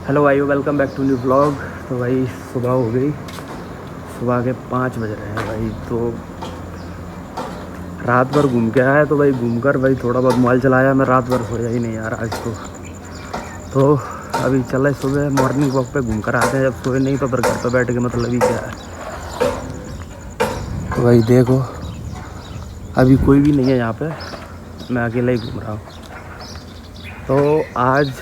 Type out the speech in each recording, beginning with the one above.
Hello भाई, welcome back to new blog. तो भाई सुबह हो गई, सुबह के 5 बज रहे हैं भाई। तो रात भर घूम के आया, तो भाई घूमकर भाई थोड़ा बहुत मोबाइल चलाया। मैं रात भर सोया ही नहीं यार आज तो अभी चला सुबह मॉर्निंग वॉक पे घूम कर आते हैं। जब सोए नहीं तो फिर घर पे बैठ के मतलब ही क्या है। तो भाई देखो अभी कोई भी नहीं है यहाँ पे, मैं अकेला ही घूम रहा हूँ। तो आज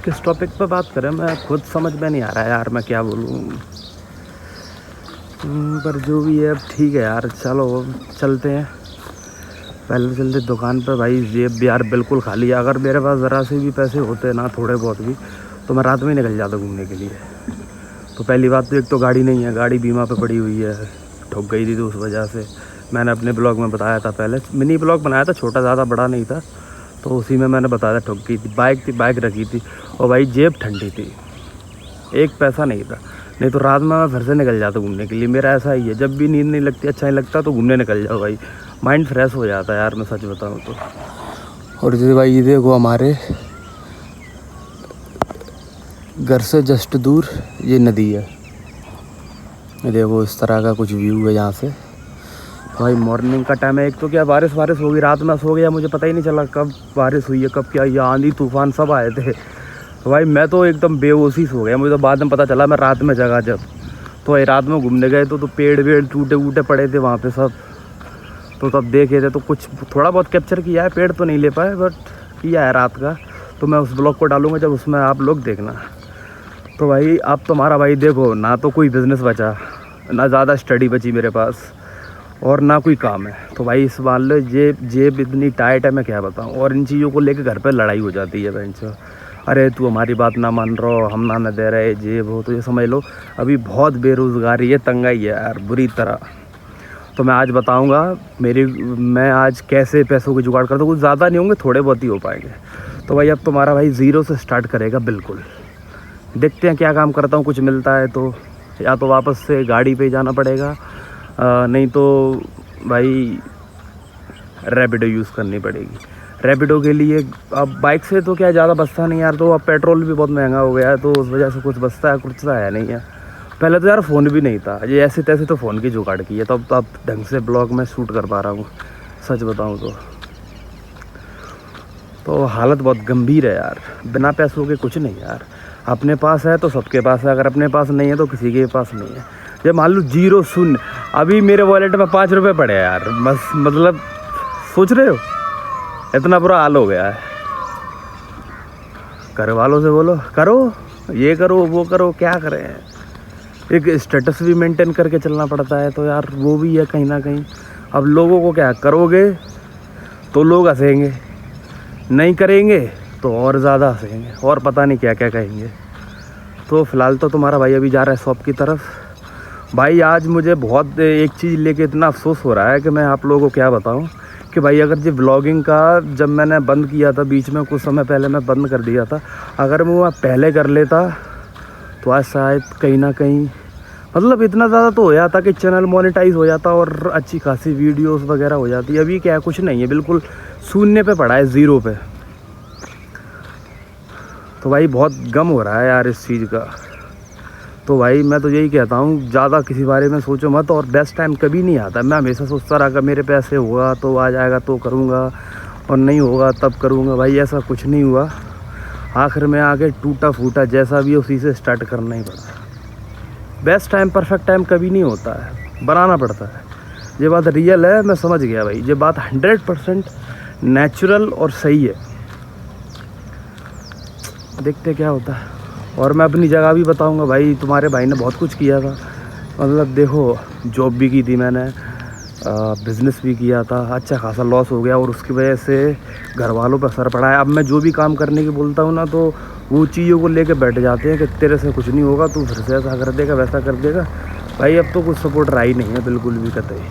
किस टॉपिक पे बात करें, मैं खुद समझ में नहीं आ रहा है यार, मैं क्या बोलूँ। पर जो भी है अब ठीक है यार, चलो चलते हैं। पहले चलते दुकान पर। भाई जेब भी यार बिल्कुल खाली है। अगर मेरे पास ज़रा से भी पैसे होते ना, थोड़े बहुत भी, तो मैं रात में ही निकल जाता घूमने के लिए। तो पहली बात तो एक तो गाड़ी नहीं है, गाड़ी बीमा पे पड़ी हुई है, ठुक गई थी तो उस वजह से। मैंने अपने ब्लॉग में बताया था, पहले मिनी ब्लॉग बनाया था, छोटा, ज़्यादा बड़ा नहीं था। तो उसी में मैंने बताया था ठुक गई थी। बाइक रखी थी और भाई जेब ठंडी थी, एक पैसा नहीं था। नहीं तो रात में मैं फिर से निकल जाता घूमने के लिए। मेरा ऐसा ही है, जब भी नींद नहीं लगती, अच्छा नहीं लगता, तो घूमने निकल जाओ भाई, माइंड फ्रेश हो जाता है यार, मैं सच बताऊँ तो। और जैसे भाई ये देखो, हमारे घर से जस्ट दूर ये नदी है, देखो इस तरह का कुछ व्यू है यहाँ से। भाई मॉर्निंग का टाइम है, एक तो क्या बारिश हो गई, रात में सो गया, मुझे पता ही नहीं चला कब बारिश हुई है, कब क्या, ये आंधी तूफान सब आए थे। तो भाई मैं तो एकदम बेहोशी सो गया, मुझे तो बाद में पता चला मैं रात में जगा जब। तो भाई रात में घूमने गए तो पेड़ वेड़ टूटे वूटे पड़े थे वहाँ पे सब। तो तब देखे थे, तो कुछ थोड़ा बहुत कैप्चर किया है, पेड़ तो नहीं ले पाए बट किया है रात का। तो मैं उस ब्लॉग को डालूँगा जब, उसमें आप लोग देखना। तो भाई अब तुम्हारा भाई देखो, ना तो कोई बिज़नेस बचा, ना ज़्यादा स्टडी बची मेरे पास, और ना कोई काम है। तो भाई इस मान लो जेब इतनी टाइट है, मैं क्या बताऊँ। और इन चीज़ों को लेकर घर पे लड़ाई हो जाती है बहन से। अरे तू हमारी बात ना मान रहा हो, हम ना दे रहे जेब हो, तो ये समझ लो अभी बहुत बेरोज़गारी है, तंगाई है यार बुरी तरह। तो मैं आज बताऊंगा मैं आज कैसे पैसों की जुगाड़ करता हूँ। कुछ ज़्यादा नहीं होंगे, थोड़े बहुत ही हो पाएंगे। तो भाई अब तुम्हारा भाई ज़ीरो से स्टार्ट करेगा बिल्कुल। देखते हैं क्या काम करता हूँ, कुछ मिलता है तो या तो वापस से गाड़ी पे जाना पड़ेगा, नहीं तो भाई रैपिडो यूज़ करनी पड़ेगी। रैपिडो के लिए अब बाइक से तो क्या ज़्यादा बचता नहीं यार, तो अब पेट्रोल भी बहुत महंगा हो गया है, तो उस वजह से कुछ बचता है, कुछ है नहीं है। पहले तो यार फ़ोन भी नहीं था, ये ऐसे तैसे तो फ़ोन की जुगाड़ की है, तो अब ढंग से ब्लॉग में शूट कर पा रहा हूँ, सच बताऊँ तो हालत बहुत गंभीर है यार। बिना पैसों के कुछ नहीं यार, अपने पास है तो सबके पास है, अगर अपने पास नहीं है तो किसी के पास नहीं है। जब मान लो जीरो शून्य, अभी मेरे वॉलेट में 5 रुपये पड़े हैं यार, बस मतलब सोच रहे हो इतना बुरा हाल हो गया है। घर वालों से बोलो करो, ये करो वो करो, क्या करें। एक स्टेटस भी मेंटेन करके चलना पड़ता है, तो यार वो भी है कहीं ना कहीं। अब लोगों को क्या करोगे तो लोग हंसेंगे, नहीं करेंगे तो और ज़्यादा हंसेंगे, और पता नहीं क्या क्या कहेंगे। तो फ़िलहाल तो तुम्हारा भाई अभी जा रहा है शॉप की तरफ। भाई आज मुझे बहुत एक चीज़ लेके इतना अफसोस हो रहा है कि मैं आप लोगों को क्या बताऊं, कि भाई अगर ये व्लॉगिंग का जब मैंने बंद किया था, बीच में कुछ समय पहले मैं बंद कर दिया था, अगर मैं वो पहले कर लेता तो आज शायद कहीं ना कहीं मतलब इतना ज़्यादा तो हो जाता कि चैनल मोनेटाइज हो जाता और अच्छी खासी वीडियोस वगैरह हो जाती। अभी क्या है, कुछ नहीं है, बिल्कुल शून्य पे पड़ा है, ज़ीरो पे। तो भाई बहुत गम हो रहा है यार इस चीज़ का। तो भाई मैं तो यही कहता हूँ, ज़्यादा किसी बारे में सोचो मत, और बेस्ट टाइम कभी नहीं आता। मैं हमेशा सोचता रहा कि मेरे पैसे होगा तो आ जाएगा तो करूँगा, और नहीं होगा तब करूँगा। भाई ऐसा कुछ नहीं हुआ, आखिर में आके टूटा फूटा जैसा भी उसी से स्टार्ट करना ही पड़ा। बेस्ट टाइम परफेक्ट टाइम कभी नहीं होता है, बनाना पड़ता है। ये बात रियल है, मैं समझ गया भाई, ये बात 100% नेचुरल और सही है। देखते क्या होता है। और मैं अपनी जगह भी बताऊंगा भाई, तुम्हारे भाई ने बहुत कुछ किया था, मतलब देखो जॉब भी की थी मैंने, बिज़नेस भी किया था, अच्छा खासा लॉस हो गया, और उसकी वजह से घर वालों पर असर पड़ा है। अब मैं जो भी काम करने की बोलता हूँ ना, तो वो चीज़ों को लेके बैठ जाते हैं कि तेरे से कुछ नहीं होगा, तू फिर से ऐसा कर देगा वैसा कर देगा। भाई अब तो कुछ सपोर्ट रहा ही नहीं है बिल्कुल भी कतई।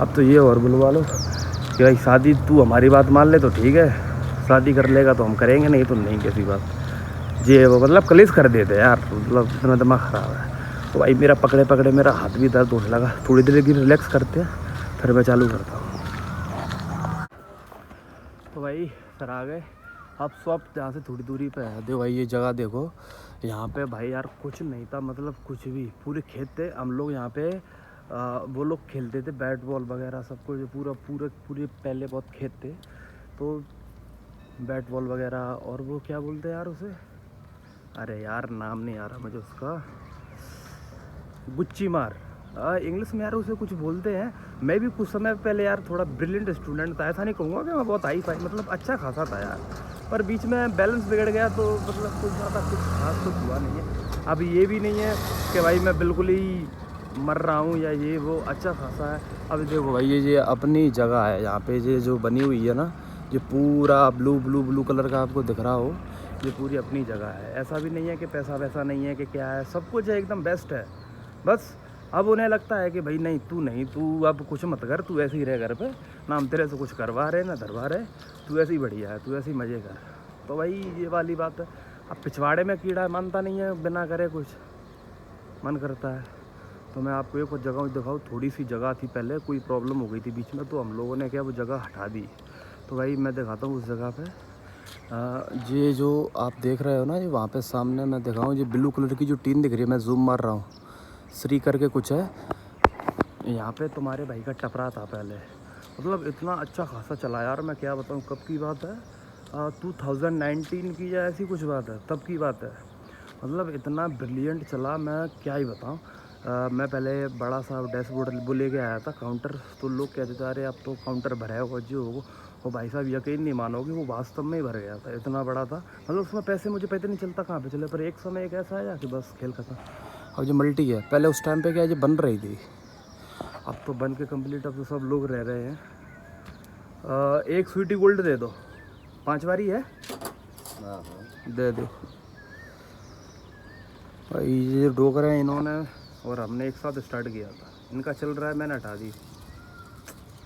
अब तो ये और बुलवा लो कि भाई शादी, तू हमारी बात मान ले तो ठीक है, शादी कर लेगा तो हम करेंगे, नहीं तो नहीं कैसी बात। ये वो मतलब कलेश कर देते यार, मतलब इतना दिमाग ख़राब है। तो भाई मेरा पकड़े पकड़े मेरा हाथ भी दर्द होने लगा, थोड़ी देर की रिलैक्स करते हैं फिर मैं चालू करता हूँ। तो भाई सर आ गए, अब शॉप यहाँ से थोड़ी दूरी पे है। देखो भाई ये जगह देखो, यहाँ पे भाई यार कुछ नहीं था, मतलब कुछ भी, पूरे खेत थे। हम लोग यहाँ पे वो लोग खेलते थे बैट बॉल वगैरह सब कुछ, पूरे पहले बहुत खेत थे, तो बैट बॉल वगैरह। और वो क्या बोलते हैं यार उसे, अरे यार नाम नहीं आ रहा मुझे उसका, गुच्ची मार, इंग्लिश में यार उसे कुछ बोलते हैं। मैं भी कुछ समय पहले यार थोड़ा ब्रिलियंट स्टूडेंट था, ऐसा नहीं कहूँगा कि मैं बहुत हाई फाई, मतलब अच्छा खासा था यार, पर बीच में बैलेंस बिगड़ गया, तो मतलब कुछ ज़्यादा कुछ खास कुछ हुआ नहीं है। अब ये भी नहीं है कि भाई मैं बिल्कुल ही मर रहा हूँ या ये वो, अच्छा खासा है। अब देखो भाई ये अपनी जगह है, यहाँ पे ये जो बनी हुई है ना, ये पूरा ब्लू कलर का आपको दिख रहा हो, ये पूरी अपनी जगह है। ऐसा भी नहीं है कि पैसा वैसा नहीं है कि क्या है, सब कुछ है, एकदम बेस्ट है। बस अब उन्हें लगता है कि भाई नहीं तू अब कुछ मत कर, तू ऐसे ही रह घर पे, ना हम तेरे से कुछ करवा रहे ना धरवा रहे, तू ऐसे ही बढ़िया है, तू ऐसे ही मज़े कर। तो भाई ये वाली बात है। अब पिछवाड़े में कीड़ा मानता नहीं है बिना करे कुछ, मन करता है। तो मैं आपको एक जगह दिखाऊँ, थोड़ी सी जगह थी पहले, कोई प्रॉब्लम हो गई थी बीच में, तो हम लोगों ने क्या वो जगह हटा दी। तो भाई मैं दिखाता हूँ उस जगह पे, ये जो आप देख रहे हो ना, ये वहाँ पे सामने मैं दिखाऊँ, ये ब्लू कलर की जो टीन दिख रही है, मैं जूम मार रहा हूँ, श्री करके कुछ है, यहाँ पे तुम्हारे भाई का टपरा था पहले, मतलब इतना अच्छा खासा चला यार, मैं क्या बताऊँ। कब की बात है, 2019 की या ऐसी कुछ बात है, तब की बात है। मतलब इतना ब्रिलियंट चला, मैं क्या ही बताऊँ। मैं पहले बड़ा सा डैशबोर्ड वो लेके आया था काउंटर, तो लोग कहते थे अरे अब तो काउंटर भरा होगा जो होगा, वो भाई साहब यकीन नहीं मानोगे, वो वास्तव में ही भर गया था, इतना बड़ा था। मतलब उसमें पैसे मुझे पता नहीं चलता कहाँ पे चले, पर एक समय एक ऐसा आया कि बस खेल खत्म। और जो मल्टी है, पहले उस टाइम पे क्या है, जो बन रही थी, अब तो बन के कंप्लीट, अब तो सब लोग रह रहे हैं। एक स्वीटी गोल्ड दे दो, 5 बारी है, दे दो भाई। ये डोकर हैं इन्होंने और हमने एक साथ स्टार्ट किया था, इनका चल रहा है, मैंने हटा दी,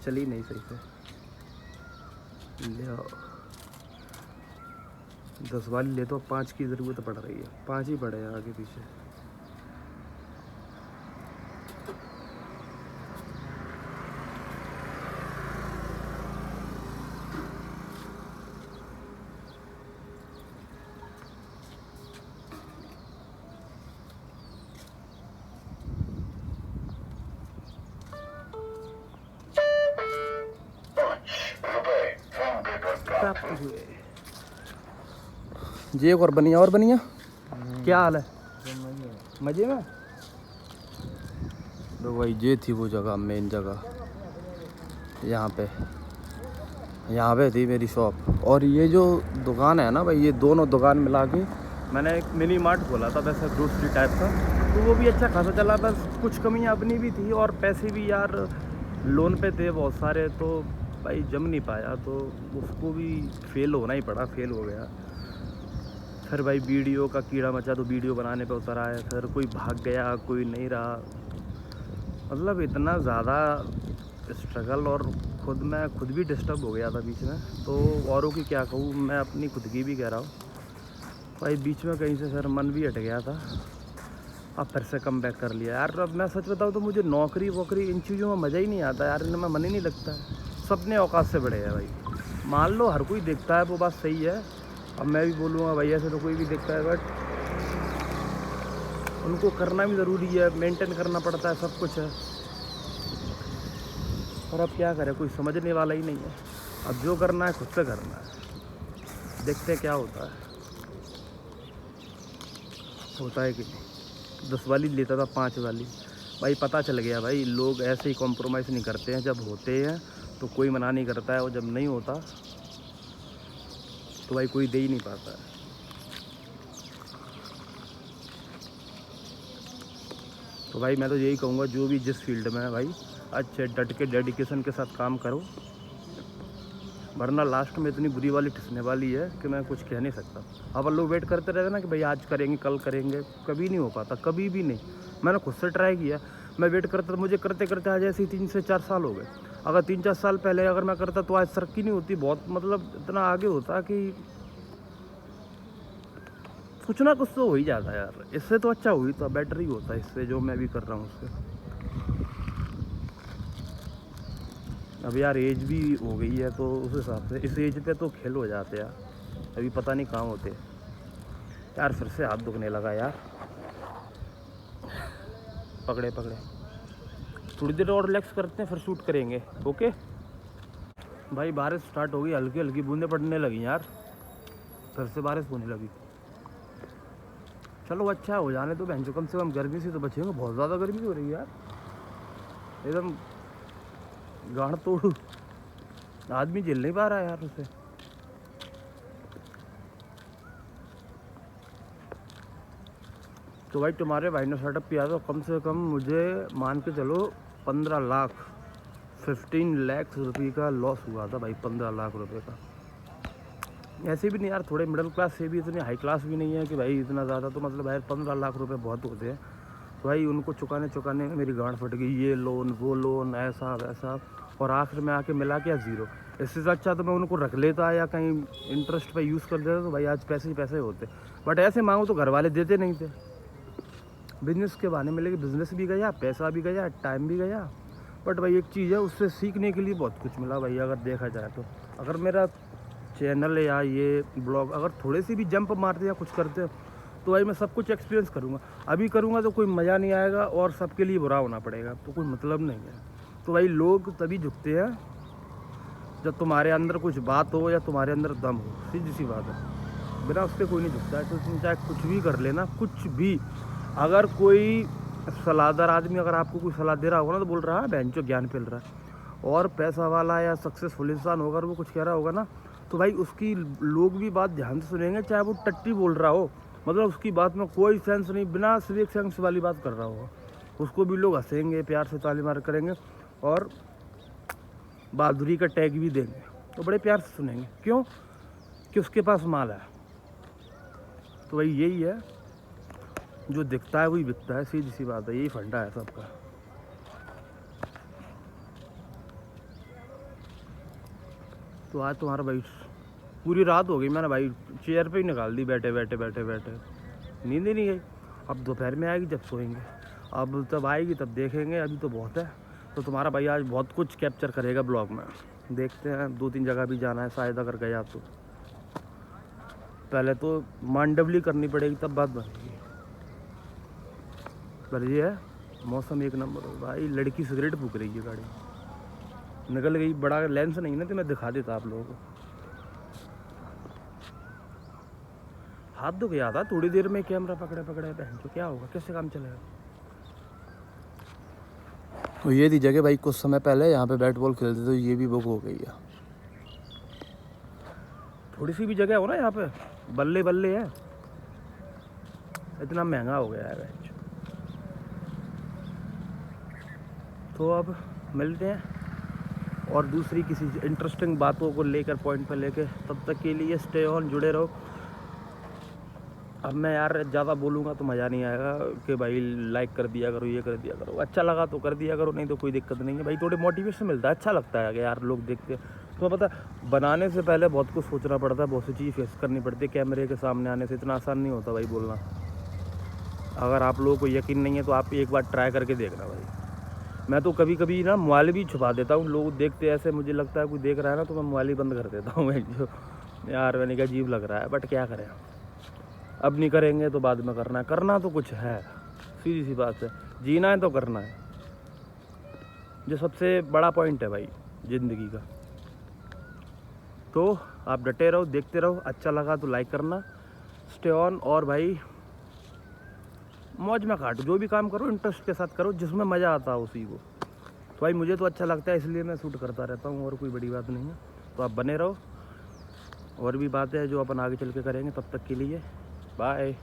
चली नहीं सही से। ले आओ 10 वाली ले तो, 5 की ज़रूरत पड़ रही है, 5 ही पड़े हैं आगे पीछे। प्राप्त हुए जी, और बनिया क्या हाल है, मजे में। तो भाई ये थी वो जगह, मेन जगह, यहाँ पे थी मेरी शॉप। और ये जो दुकान है ना भाई, ये दोनों दुकान मिला के मैंने एक मिनी मार्ट खोला था, वैसे ग्रोसरी टाइप का, तो वो भी अच्छा खासा चला। बस कुछ कमियाँ अपनी भी थी, और पैसे भी यार लोन पे थे बहुत सारे, तो भाई जम नहीं पाया, तो उसको भी फेल होना ही पड़ा, फेल हो गया। फिर भाई वीडियो का कीड़ा मचा, तो वीडियो बनाने पे उतर आया, फिर कोई भाग गया, कोई नहीं रहा, मतलब इतना ज़्यादा स्ट्रगल, और मैं खुद भी डिस्टर्ब हो गया था बीच में। तो औरों की क्या कहूँ, मैं अपनी खुद की भी कह रहा हूँ भाई, बीच में कहीं से फिर मन भी हट गया था, अब फिर से कम बैक कर लिया यार। अब मैं सच बताऊँ तो मुझे नौकरी वोकरी इन चीज़ों में मज़ा ही नहीं आता यार, इनमें मन ही नहीं लगता है। सपने औकात से बड़े हैं भाई, मान लो हर कोई देखता है, वो बात सही है, अब मैं भी बोलूँगा भाई ऐसे तो कोई भी देखता है, बट उनको करना भी ज़रूरी है, मेंटेन करना पड़ता है, सब कुछ है। और अब क्या करें, कोई समझने वाला ही नहीं है। अब जो करना है खुद से करना है, देखते हैं क्या होता है कि 10 वाली लेता था 5 वाली, भाई पता चल गया भाई, लोग ऐसे ही कॉम्प्रोमाइज़ नहीं करते हैं, जब होते हैं तो कोई मना नहीं करता है, और जब नहीं होता तो भाई कोई दे ही नहीं पाता है। तो भाई मैं तो यही कहूँगा, जो भी जिस फील्ड में है भाई, अच्छे डट के डेडिकेशन के साथ काम करो, वरना लास्ट में इतनी बुरी वाली ठिसने वाली है कि मैं कुछ कह नहीं सकता। अब लोग वेट करते रहते ना कि भाई आज करेंगे कल करेंगे, कभी नहीं हो पाता, कभी भी नहीं। मैंने खुद से ट्राई किया, मैं वेट करता था, मुझे करते करते आज ऐसे ही 3 से 4 साल हो गए। अगर 3-4 साल पहले अगर मैं करता तो आज तरक्की नहीं होती, बहुत मतलब इतना आगे होता कि कुछ ना कुछ तो हो ही जाता यार। इससे तो अच्छा हुई तो बेटर ही होता इससे, जो मैं भी कर रहा हूँ उससे। अब यार एज भी हो गई है, तो उस हिसाब से इस एज पे तो खेल हो जाते यार। अभी पता नहीं कहाँ होते यार। फिर से हाथ दुखने लगा यार। पकड़े पकड़े, थोड़ी देर और रिलैक्स करते हैं फिर शूट करेंगे। ओके भाई, बारिश स्टार्ट हो गई, हल्की हल्की बूंदें पड़ने लगी यार, फिर से बारिश होने लगी। चलो अच्छा हो जाने तो बहन, कम से कम गर्मी से तो बचेंगे। बहुत ज़्यादा गर्मी हो रही है यार, एकदम गाढ़ तोड़, आदमी झेल नहीं पा रहा है यार उसे। तो भाई तुम्हारे भाई ने सेटअप किया तो कम से कम मुझे मान के चलो 15 लाख 15 लाख रुपये का लॉस हुआ था भाई। 15 लाख रुपए का। ऐसे भी नहीं यार, थोड़े मिडिल क्लास से भी, इतनी हाई क्लास भी नहीं है कि भाई इतना ज़्यादा। तो मतलब भाई 15 लाख रुपए बहुत होते हैं। तो भाई उनको चुकाने में मेरी गांड फट गई, ये लोन वो लोन ऐसा वैसा, और आखिर में आके मिला क्या ज़ीरो। इससे अच्छा तो मैं उनको रख लेता या कहीं इंटरेस्ट पे यूज़ कर देता, तो भाई आज पैसे ही पैसे होते। बट ऐसे मांगो तो घर वाले देते नहीं थे। बिजनेस के बहाने मिले कि बिज़नेस भी गया, पैसा भी गया, टाइम भी गया। बट भाई एक चीज़ है, उससे सीखने के लिए बहुत कुछ मिला भाई। अगर देखा जाए तो अगर मेरा चैनल या ये ब्लॉग अगर थोड़े से भी जंप मारते या कुछ करते तो भाई मैं सब कुछ एक्सपीरियंस करूँगा। अभी करूँगा तो कोई मज़ा नहीं आएगा और सबके लिए बुरा होना पड़ेगा, तो कोई मतलब नहीं है। तो भाई लोग तभी झुकते हैं जब तुम्हारे अंदर कुछ बात हो या तुम्हारे अंदर दम हो, सीधी सी बात है। बिना उसके कोई नहीं झुकता है। तो तुम चाहे कुछ भी कर लेना, कुछ भी। अगर कोई सलाहदार आदमी अगर आपको कोई सलाह दे रहा होगा ना, तो बोल रहा है बहन जो ज्ञान फैल रहा है, और पैसा वाला या सक्सेसफुल इंसान होगा, वो कुछ कह रहा होगा ना, तो भाई उसकी लोग भी बात ध्यान से सुनेंगे, चाहे वो टट्टी बोल रहा हो। मतलब उसकी बात में कोई सेंस नहीं, बिना सिविक सेंस वाली बात कर रहा होगा, उसको भी लोग हंसेंगे, प्यार से ताली मार करेंगे और बहादुरी का टैग भी देंगे। तो बड़े प्यार से सुनेंगे, क्यों कि उसके पास माल है। तो भाई यही है, जो दिखता है वही बिकता है, सीधी सी बात है। यही फंडा है सबका। तो आज तुम्हारा भाई पूरी रात हो गई, मैंने भाई चेयर पे ही निकाल दी, बैठे बैठे बैठे बैठे नींद ही नहीं गई। अब दोपहर में आएगी जब सोएंगे, अब तब आएगी तब देखेंगे। अभी तो बहुत है। तो तुम्हारा भाई आज बहुत कुछ कैप्चर करेगा ब्लॉग में, देखते हैं। 2-3 जगह भी जाना है शायद, अगर गया तो। पहले तो मांडवली करनी पड़ेगी, तब बात बनेगी। पर ये है, मौसम एक नंबर हो भाई। लड़की सिगरेट फूक रही है, गाड़ी निकल गई। बड़ा लेंस नहीं ना तो मैं दिखा देता आप लोगों को। हाथ दुख गया था थोड़ी देर में, कैमरा पकड़े पकड़े बहन, तो क्या होगा, कैसे काम चलेगा। तो ये थी जगह भाई, कुछ समय पहले यहाँ पे बैट बॉल खेलते थे, ये भी बुक हो गई है। थोड़ी सी भी जगह हो ना यहाँ पे, बल्ले बल्ले है, इतना महंगा हो गया है बैच। तो अब मिलते हैं और दूसरी किसी इंटरेस्टिंग बातों को लेकर, पॉइंट पर लेकर। तब तक के लिए स्टे ऑन, जुड़े रहो। अब मैं यार ज़्यादा बोलूँगा तो मज़ा नहीं आएगा कि भाई लाइक कर दिया करो, ये कर दिया करो। अच्छा लगा तो कर दिया करो, नहीं तो कोई दिक्कत नहीं है भाई। थोड़े मोटिवेशन मिलता है, अच्छा लगता है कि यार लोग देखते हैं। तो पता बनाने से पहले बहुत कुछ सोचना पड़ता है, बहुत सी चीज़ फेस करनी पड़ती है। कैमरे के सामने आने से इतना आसान नहीं होता भाई बोलना। अगर आप लोगों को यकीन नहीं है तो आप एक बार ट्राई करके देखना भाई। मैं तो कभी कभी ना मोबाइल भी छुपा देता हूँ, लोग देखते ऐसे, मुझे लगता है कोई देख रहा है ना, तो मैं मोबाइल ही बंद कर देता हूँ जो यार मैंने कहा अजीब लग रहा है, बट क्या करें। अब नहीं करेंगे तो बाद में करना है। करना तो कुछ है, सीधी सी बात है। जीना है तो करना है, जो सबसे बड़ा पॉइंट है भाई ज़िंदगी का। तो आप डटे रहो, देखते रहो। अच्छा लगा तो लाइक करना, स्टे ऑन। और भाई मौज में काटो, जो भी काम करो इंटरेस्ट के साथ करो, जिसमें मज़ा आता है उसी को। तो भाई मुझे तो अच्छा लगता है, इसलिए मैं शूट करता रहता हूँ, और कोई बड़ी बात नहीं है। तो आप बने रहो, और भी बातें हैं जो अपन आगे चल के करेंगे। तब तक के लिए बाय।